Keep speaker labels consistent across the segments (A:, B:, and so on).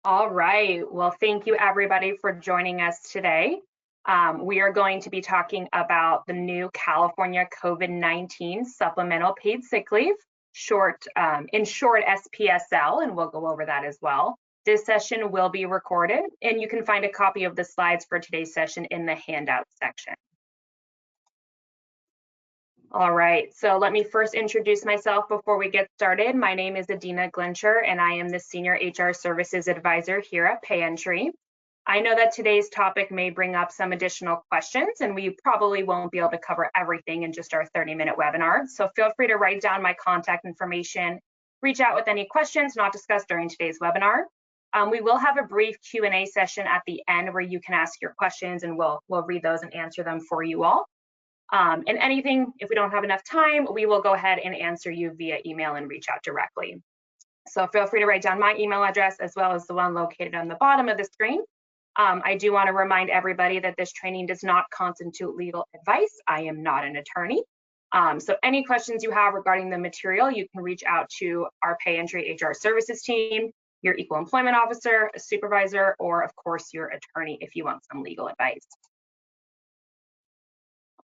A: All right. Well, thank you everybody for joining us today. We are going to be talking about the new California COVID-19 supplemental paid sick leave, in short SPSL, and we'll go over that as well. This session will be recorded, and you can find a copy of the slides for today's session in the handout section. All right, so let me first introduce myself before we get started. My name is Adina Glencher, and I am the Senior HR Services Advisor here at PayEntry. I know that today's topic may bring up some additional questions, and we probably won't be able to cover everything in just our 30-minute webinar. So feel free to write down my contact information, reach out with any questions not discussed during today's webinar. We will have a brief Q&A session at the end where you can ask your questions, and we'll read those and answer them for you all. And anything, if we don't have enough time, we will go ahead and answer you via email and reach out directly. So feel free to write down my email address as well as the one located on the bottom of the screen. I do want to remind everybody that this training does not constitute legal advice. I am not an attorney. So any questions you have regarding the material, you can reach out to our PayEntry HR Services team, your Equal Employment Officer, a supervisor, or of course your attorney if you want some legal advice.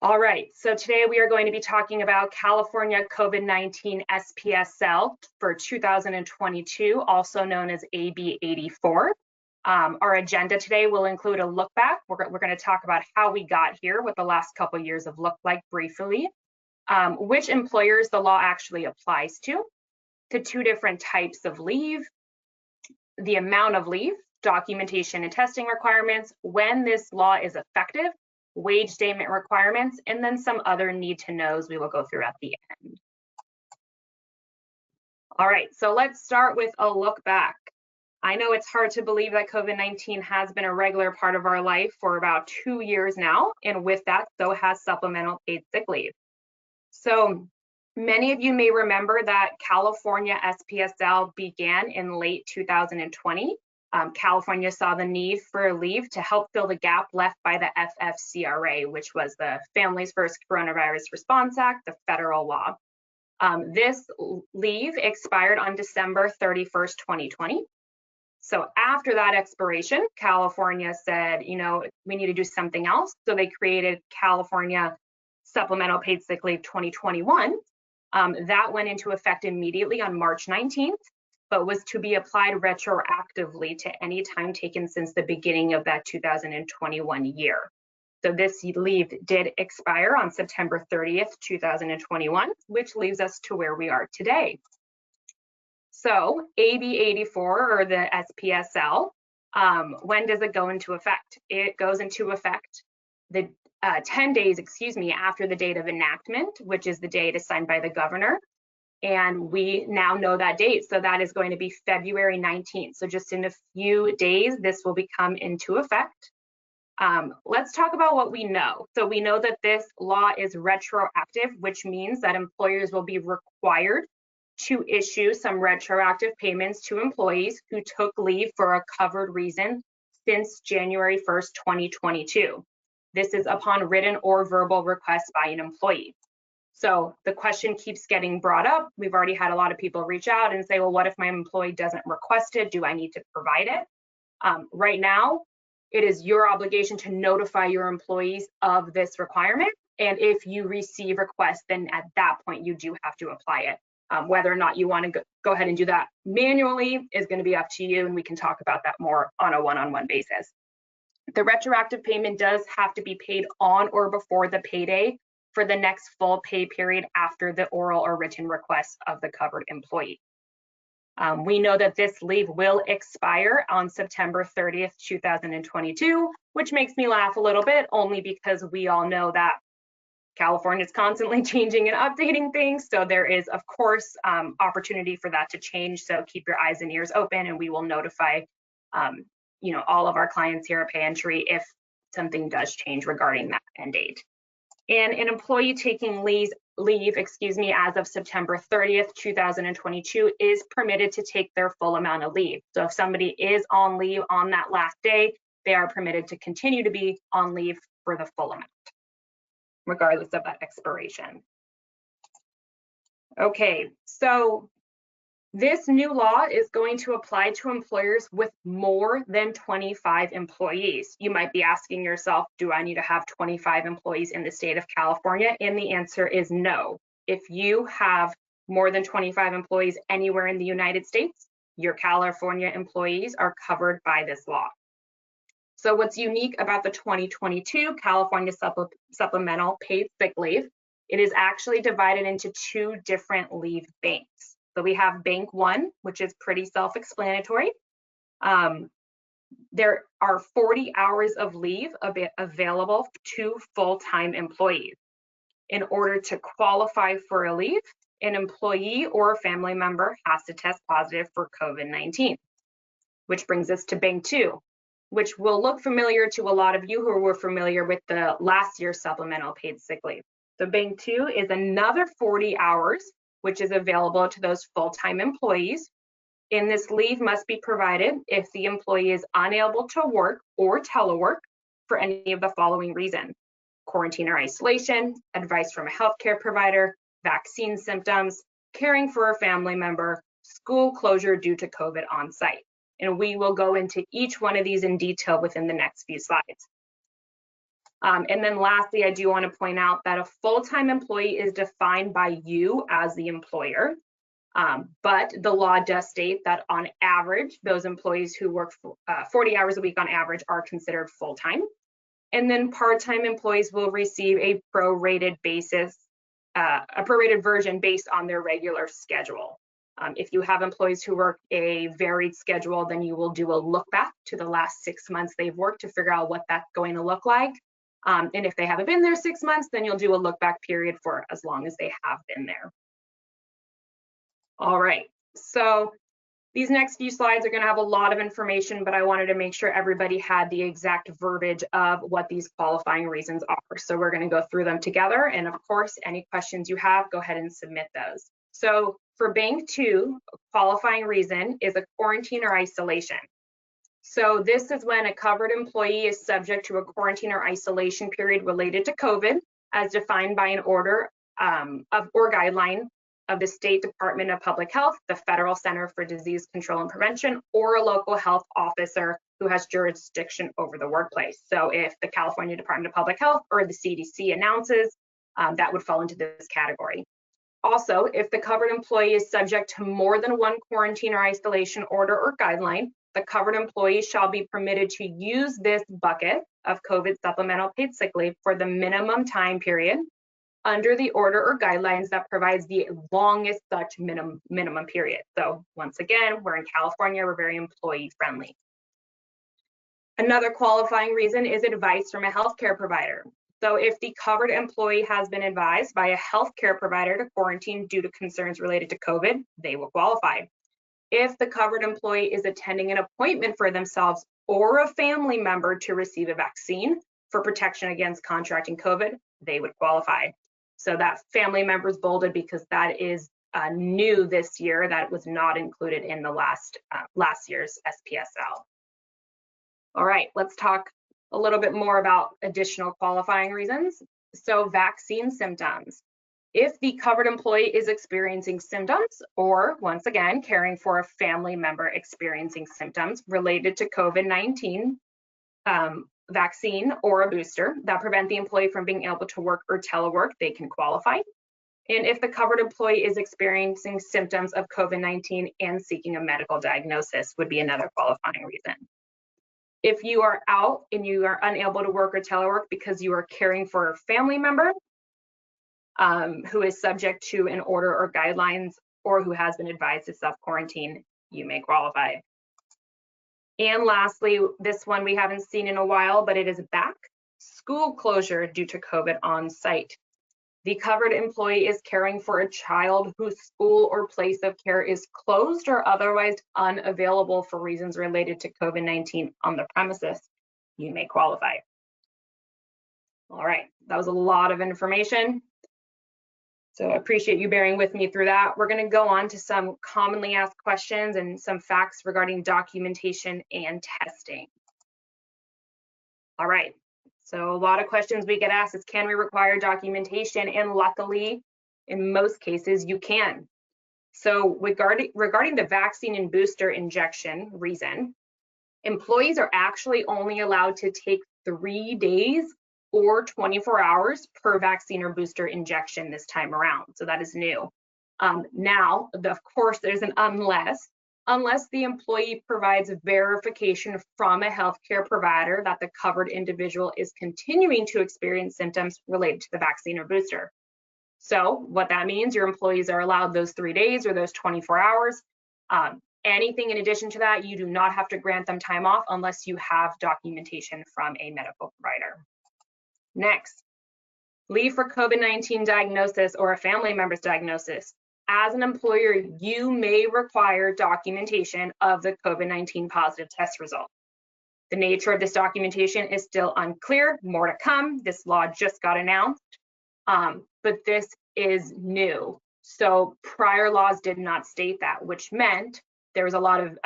A: All right, so today we are going to be talking about California COVID-19 SPSL for 2022, also known as AB 84. Our agenda today will include a look back. We're going to talk about how we got here, what the last couple years have looked like briefly, which employers the law actually applies to, the two different types of leave, the amount of leave, documentation and testing requirements, when this law is effective, wage statement requirements, and then some other need to knows we will go through at the end. All right, so let's start with a look back. I know it's hard to believe that COVID-19 has been a regular part of our life for about 2 years now, and with that, so has supplemental paid sick leave. So many of you may remember that California SPSL began in late 2020. California saw the need for leave to help fill the gap left by the FFCRA, which was the Families First Coronavirus Response Act, the federal law. This leave expired on December 31st, 2020. So after that expiration, California said, you know, we need to do something else. So they created California Supplemental Paid Sick Leave 2021. That went into effect immediately on March 19th. But was to be applied retroactively to any time taken since the beginning of that 2021 year. So this leave did expire on September 30th, 2021, which leaves us to where we are today. So AB 84, or the SPSL, when does it go into effect? It goes into effect the 10 days, after the date of enactment, which is the date assigned by the governor. And we now know that date. So that is going to be February 19th. So just in a few days, this will become into effect. Let's talk about what we know. So we know that this law is retroactive, which means that employers will be required to issue some retroactive payments to employees who took leave for a covered reason since January 1st, 2022. This is upon written or verbal request by an employee. So the question keeps getting brought up. We've already had a lot of people reach out and say, well, what if my employee doesn't request it? Do I need to provide it? Right now, it is your obligation to notify your employees of this requirement. And if you receive requests, then at that point, you do have to apply it. Whether or not you want to go ahead and do that manually is going to be up to you, and we can talk about that more on a one-on-one basis. The retroactive payment does have to be paid on or before the payday for the next full pay period after the oral or written request of the covered employee. We know that this leave will expire on September 30th, 2022, which makes me laugh a little bit, only because we all know that California is constantly changing and updating things. So there is, of course, opportunity for that to change. So keep your eyes and ears open, and we will notify all of our clients here at PayEntry if something does change regarding that end date. And an employee taking leave, as of September 30th, 2022 is permitted to take their full amount of leave. So if somebody is on leave on that last day, they are permitted to continue to be on leave for the full amount, regardless of that expiration. Okay, so This new law is going to apply to employers with more than 25 employees. You might be asking yourself, do I need to have 25 employees in the state of California? And the answer is no. If you have more than 25 employees anywhere in the United States, your California employees are covered by this law. So what's unique about the 2022 California Supplemental Paid Sick Leave, it is actually divided into two different leave banks. So we have bank one, which is pretty self-explanatory. There are 40 hours of leave available to full-time employees. In order to qualify for a leave, an employee or a family member has to test positive for COVID-19, which brings us to bank two, which will look familiar to a lot of you who were familiar with the last year's supplemental paid sick leave. So bank two is another 40 hours, which is available to those full-time employees. And this leave must be provided if the employee is unable to work or telework for any of the following reasons: quarantine or isolation, advice from a healthcare provider, vaccine symptoms, caring for a family member, school closure due to COVID on site. And we will go into each one of these in detail within the next few slides. And then lastly, I do want to point out that a full-time employee is defined by you as the employer, but the law does state that on average, those employees who work 40 hours a week on average are considered full-time. And then part-time employees will receive a prorated basis, a prorated version based on their regular schedule. If you have employees who work a varied schedule, then you will do a look back to the last 6 months they've worked to figure out what that's going to look like. And if they haven't been there 6 months, then you'll do a look back period for as long as they have been there. All right, so these next few slides are going to have a lot of information, but I wanted to make sure everybody had the exact verbiage of what these qualifying reasons are. So we're going to go through them together. And of course, any questions you have, go ahead and submit those. So for bank two, a qualifying reason is a quarantine or isolation. So this is when a covered employee is subject to a quarantine or isolation period related to COVID, as defined by an order or guideline of the State Department of Public Health, the Federal Center for Disease Control and Prevention, or a local health officer who has jurisdiction over the workplace. So if the California Department of Public Health or the CDC announces, that would fall into this category. Also, if the covered employee is subject to more than one quarantine or isolation order or guideline, the covered employee shall be permitted to use this bucket of COVID supplemental paid sick leave for the minimum time period under the order or guidelines that provides the longest such minimum period. So once again, we're in California, we're very employee friendly. Another qualifying reason is advice from a healthcare provider. So if the covered employee has been advised by a healthcare provider to quarantine due to concerns related to COVID, they will qualify. If the covered employee is attending an appointment for themselves or a family member to receive a vaccine for protection against contracting COVID, they would qualify. So that family member is bolded because that is new this year. That was not included in the last year's SPSL. All right, let's talk a little bit more about additional qualifying reasons. So vaccine symptoms. If the covered employee is experiencing symptoms, or once again, caring for a family member experiencing symptoms related to COVID-19 vaccine or a booster that prevent the employee from being able to work or telework, they can qualify. And if the covered employee is experiencing symptoms of COVID-19 and seeking a medical diagnosis, would be another qualifying reason. If you are out and you are unable to work or telework because you are caring for a family member who is subject to an order or guidelines or who has been advised to self-quarantine, you may qualify. And lastly, this one we haven't seen in a while, but it is back: school closure due to COVID on site. The covered employee is caring for a child whose school or place of care is closed or otherwise unavailable for reasons related to COVID-19 on the premises. You may qualify. All right, that was a lot of information. So I appreciate you bearing with me through that. We're going to go on to some commonly asked questions and some facts regarding documentation and testing. All right, so a lot of questions we get asked is, can we require documentation? And luckily, in most cases, you can. So regarding the vaccine and booster injection reason, employees are actually only allowed to take 3 days or 24 hours per vaccine or booster injection this time around. So that is new. Now, of course, there's an unless the employee provides verification from a healthcare provider that the covered individual is continuing to experience symptoms related to the vaccine or booster. So what that means, your employees are allowed those 3 days or those 24 hours. Anything in addition to that, you do not have to grant them time off unless you have documentation from a medical provider. Next, leave for COVID-19 diagnosis or a family member's diagnosis. As an employer, you may require documentation of the COVID-19 positive test result. The nature of this documentation is still unclear, more to come. This law just got announced, but this is new. So prior laws did not state that, which meant there was a lot of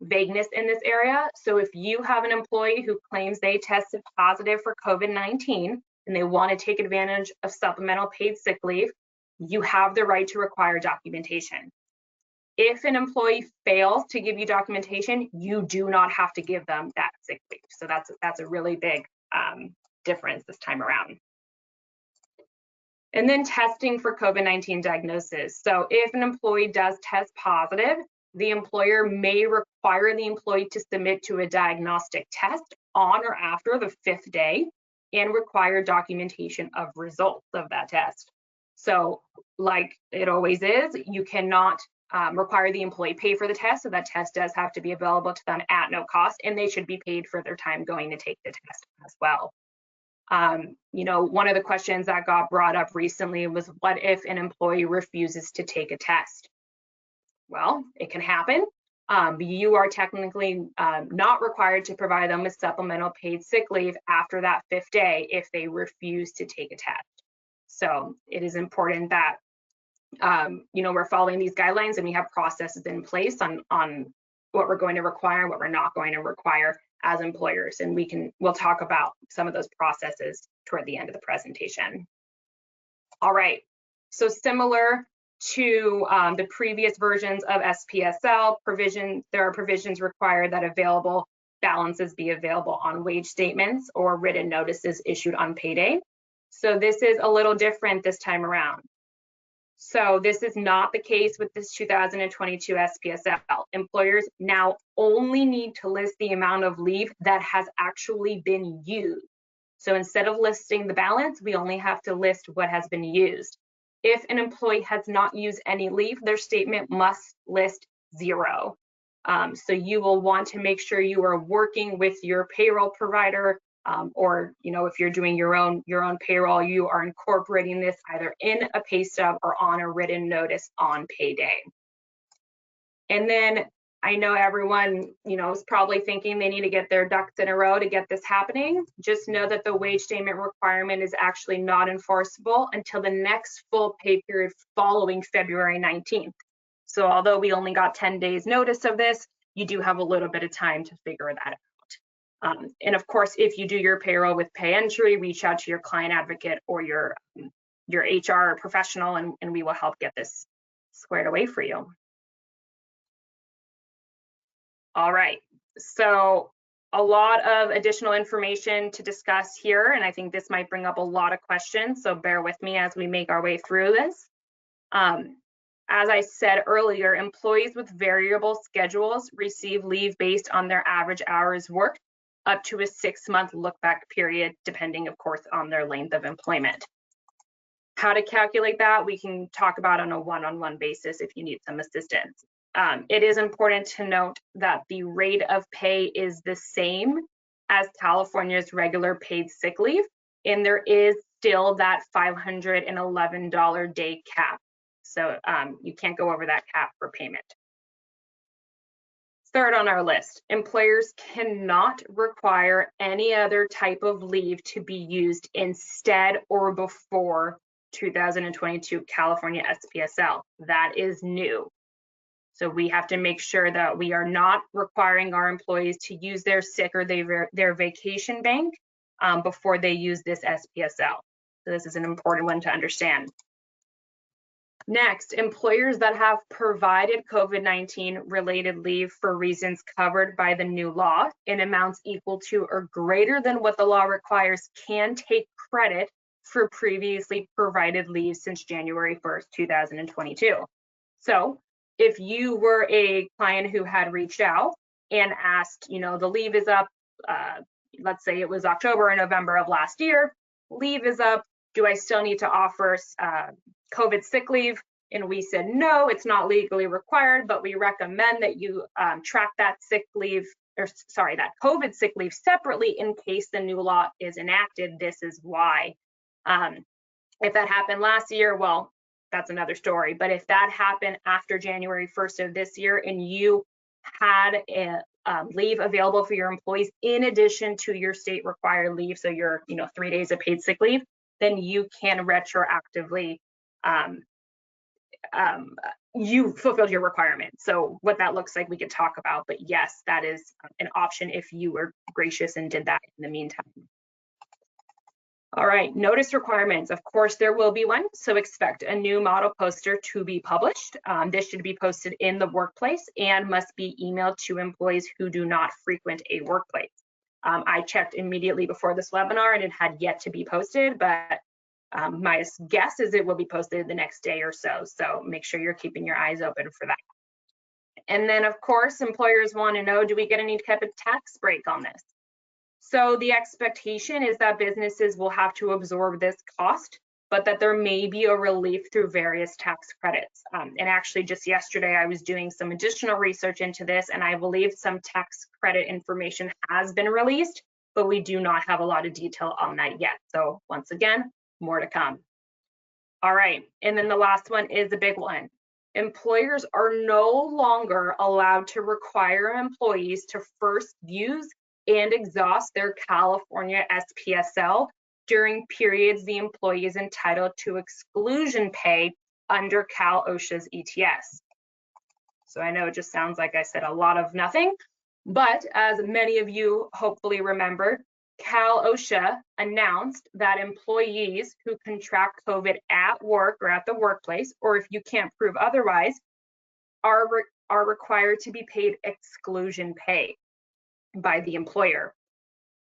A: vagueness in this area. So if you have an employee who claims they tested positive for COVID-19 and they want to take advantage of supplemental paid sick leave, you have the right to require documentation. If an employee fails to give you documentation, you do not have to give them that sick leave. So that's a really big difference this time around. And then testing for COVID-19 diagnosis. So if an employee does test positive, the employer may require the employee to submit to a diagnostic test on or after the 5th day and require documentation of results of that test. So like it always is, you cannot require the employee pay for the test. So that test does have to be available to them at no cost, and they should be paid for their time going to take the test as well. You know, one of the questions that got brought up recently was, what if an employee refuses to take a test? Well, it can happen. You are technically not required to provide them with supplemental paid sick leave after that 5th day if they refuse to take a test. So it is important that you know, we're following these guidelines and we have processes in place on what we're going to require and what we're not going to require as employers. And we'll talk about some of those processes toward the end of the presentation. All right, so similar to the previous versions of SPSL there are provisions required that available balances be available on wage statements or written notices issued on payday. So this is a little different this time around. So this is not the case with this 2022 SPSL. Employers now only need to list the amount of leave that has actually been used. So instead of listing the balance, we only have to list what has been used. If an employee has not used any leave, their statement must list 0. So you will want to make sure you are working with your payroll provider, or you know, if you're doing your own payroll, you are incorporating this either in a pay stub or on a written notice on payday. And then I know everyone, you know, is probably thinking they need to get their ducks in a row to get this happening. Just know that the wage statement requirement is actually not enforceable until the next full pay period following February 19th. So although we only got 10 days notice of this, you do have a little bit of time to figure that out. And of course, if you do your payroll with pay entry, reach out to your client advocate or your HR professional, and we will help get this squared away for you. All right, so a lot of additional information to discuss here, and I think this might bring up a lot of questions, so bear with me as we make our way through this. As I said earlier, employees with variable schedules receive leave based on their average hours worked up to a 6-month look-back period, depending, of course, on their length of employment. How to calculate that, we can talk about on a one-on-one basis if you need some assistance. It is important to note that the rate of pay is the same as California's regular paid sick leave, and there is still that $511 day cap. So you can't go over that cap for payment. Third on our list, employers cannot require any other type of leave to be used instead or before 2022 California SPSL. That is new. So we have to make sure that we are not requiring our employees to use their sick or their vacation bank before they use this SPSL. So this is an important one to understand. Next, employers that have provided COVID-19 related leave for reasons covered by the new law in amounts equal to or greater than what the law requires can take credit for previously provided leave since January 1st, 2022. So if you were a client who had reached out and asked, the leave is up, let's say it was October or November of last year, leave is up, do I still need to offer COVID sick leave? And we said, no, it's not legally required, but we recommend that you track that that COVID sick leave separately in case the new law is enacted. This is why. If that happened last year, well, that's another story. But if that happened after January 1st of this year and you had a leave available for your employees in addition to your state required leave, so your 3 days of paid sick leave, then you can retroactively you fulfilled your requirement. So what that looks like we could talk about, but yes, that is an option if you were gracious and did that in the meantime. All right, notice requirements. Of course, there will be one, so expect a new model poster to be published. This should be posted in the workplace and must be emailed to employees who do not frequent a workplace. I checked immediately before this webinar and it had yet to be posted, but my guess is it will be posted the next day or so. So make sure you're keeping your eyes open for that. And then of course, employers want to know, do we get any type of tax break on this? So the expectation is that businesses will have to absorb this cost, but that there may be a relief through various tax credits. And actually just yesterday, I was doing some additional research into this, and I believe some tax credit information has been released, but we do not have a lot of detail on that yet. So once again, more to come. All right, and then the last one is a big one. Employers are no longer allowed to require employees to first use and exhaust their California SPSL during periods the employee is entitled to exclusion pay under Cal OSHA's ETS. So I know it just sounds like I said a lot of nothing, but as many of you hopefully remember, Cal OSHA announced that employees who contract COVID at work or at the workplace, or if you can't prove otherwise, are required to be paid exclusion pay by the employer.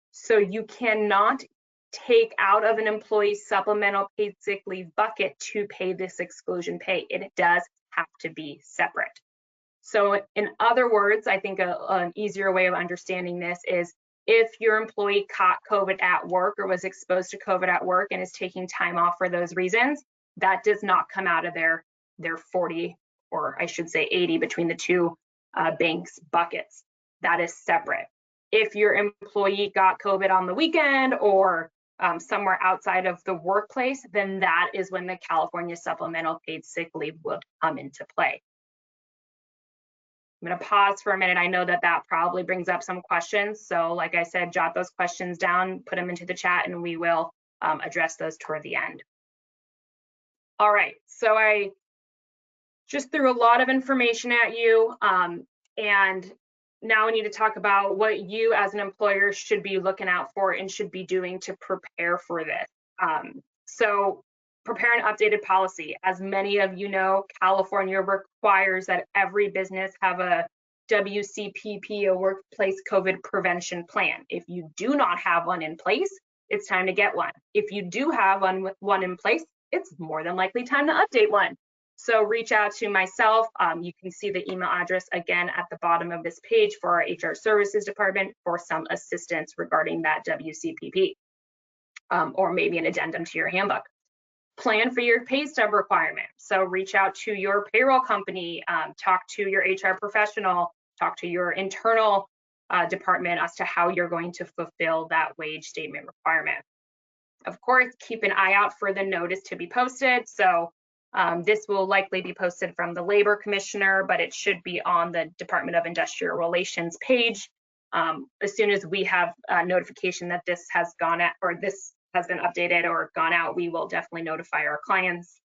A: So you cannot take out of an employee's supplemental paid sick leave bucket to pay this exclusion pay. It does have to be separate. So in other words, I think an easier way of understanding this is if your employee caught COVID at work or was exposed to COVID at work and is taking time off for those reasons, that does not come out of their 40, or I should say 80 between the two banks buckets. That is separate. If your employee got COVID on the weekend or somewhere outside of the workplace, then that is when the California supplemental paid sick leave will come into play. I'm going to pause for a minute. I know that probably brings up some questions. So like I said, jot those questions down, put them into the chat, and we will address those toward the end. All right, so I just threw a lot of information at you, and now we need to talk about what you as an employer should be looking out for and should be doing to prepare for this. So prepare an updated policy. As many of you know, California requires that every business have a WCPP, a workplace COVID prevention plan. If you do not have one in place, it's time to get one. If you do have one in place, it's more than likely time to update one. So reach out to myself. You can see the email address again at the bottom of this page for our HR services department for some assistance regarding that WCPP, or maybe an addendum to your handbook. Plan for your pay stub requirement. So reach out to your payroll company, talk to your HR professional, talk to your internal department as to how you're going to fulfill that wage statement requirement. Of course, keep an eye out for the notice to be posted. So this will likely be posted from the Labor Commissioner, but it should be on the Department of Industrial Relations page. As soon as we have notification that this has gone out, or this has been updated or gone out, we will definitely notify our clients.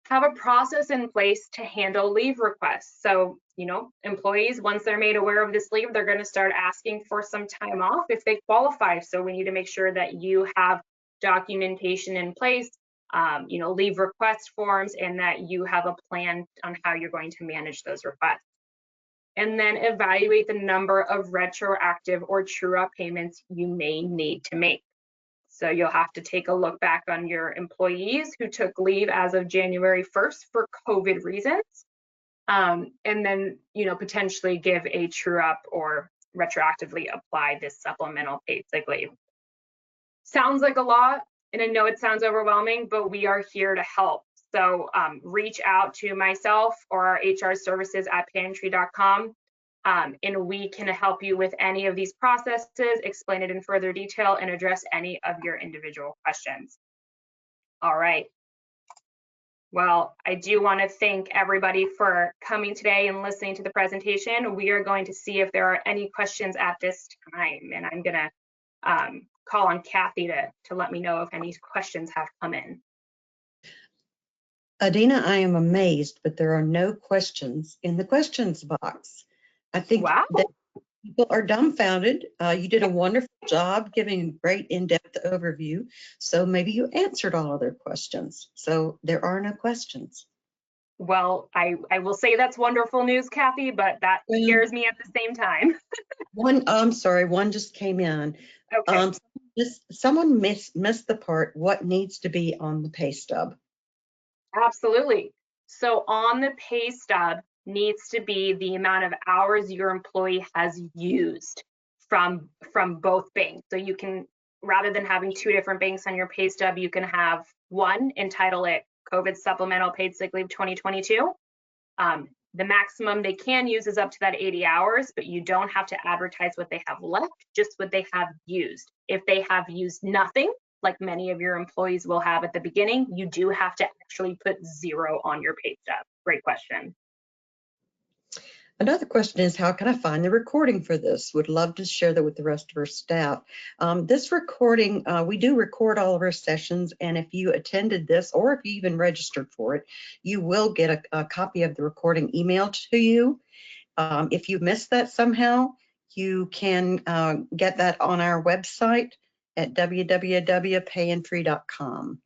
A: Have a process in place to handle leave requests. So, employees, once they're made aware of this leave, they're going to start asking for some time off if they qualify. So we need to make sure that you have documentation in place leave request forms, and that you have a plan on how you're going to manage those requests. And then evaluate the number of retroactive or true-up payments you may need to make. So you'll have to take a look back on your employees who took leave as of January 1st for COVID reasons, and then potentially give a true-up or retroactively apply this supplemental paid sick leave. Sounds like a lot, and I know it sounds overwhelming, but we are here to help. So reach out to myself or our HRservices at payentry.com, and we can help you with any of these processes, explain it in further detail, and address any of your individual questions. All right. Well, I do want to thank everybody for coming today and listening to the presentation. We are going to see if there are any questions at this time, and I'm going to call on Kathy to let me know if any questions have come in.
B: Adina, I am amazed, but there are no questions in the questions box. I think that people are dumbfounded. You did a wonderful job giving a great in-depth overview. So maybe you answered all of their questions. So there are no questions.
A: Well, I will say that's wonderful news, Kathy, but that scares me at the same time.
B: I'm sorry, one just came in.
A: Okay.
B: Someone missed the part, what needs to be on the pay stub?
A: Absolutely. So on the pay stub needs to be the amount of hours your employee has used from both banks. So you can, rather than having two different banks on your pay stub, you can have one, entitle it COVID Supplemental Paid Sick Leave 2022. The maximum they can use is up to that 80 hours, but you don't have to advertise what they have left, just what they have used. If they have used nothing, like many of your employees will have at the beginning, you do have to actually put 0 on your pay stub. Great question.
B: Another question is, how can I find the recording for this? Would love to share that with the rest of our staff. This recording, we do record all of our sessions, and if you attended this or if you even registered for it, you will get a copy of the recording emailed to you. If you missed that somehow, you can get that on our website at www.payandfree.com.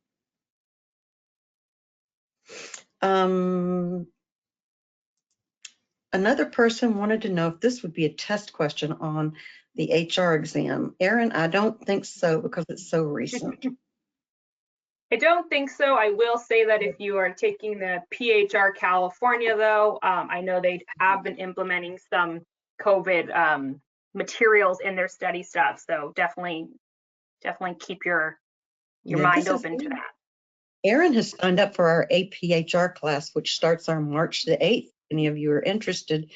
B: Another person wanted to know if this would be a test question on the HR exam. Erin, I don't think so because it's so recent.
A: I don't think so. I will say that if you are taking the PHR California, though, I know they have been implementing some COVID materials in their study stuff. So definitely keep your mind open to that.
B: Erin has signed up for our APHR class, which starts on March the 8th. If any of you are interested,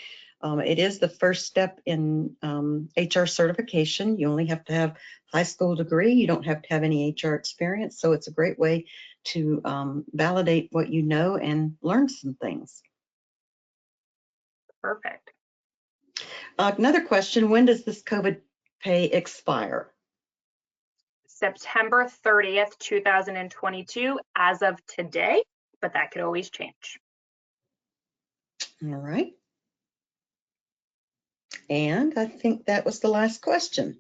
B: it is the first step in HR certification. You only have to have high school degree. You don't have to have any HR experience. So it's a great way to validate what you know and learn some things.
A: Perfect.
B: Another question, when does this COVID pay expire?
A: September 30th, 2022, as of today, but that could always change.
B: All right. And I think that was the last question.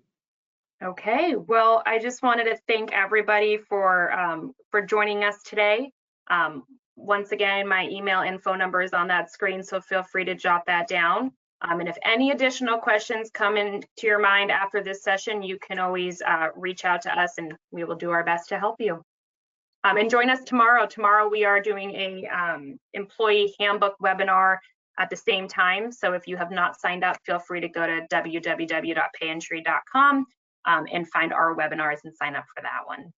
A: Okay, well, I just wanted to thank everybody for joining us today. Once again, my email and phone number is on that screen, so feel free to jot that down. And if any additional questions come into your mind after this session, you can always reach out to us and we will do our best to help you. And join us tomorrow. Tomorrow we are doing a employee handbook webinar at the same time. So if you have not signed up, feel free to go to www.payandtree.com and find our webinars and sign up for that one.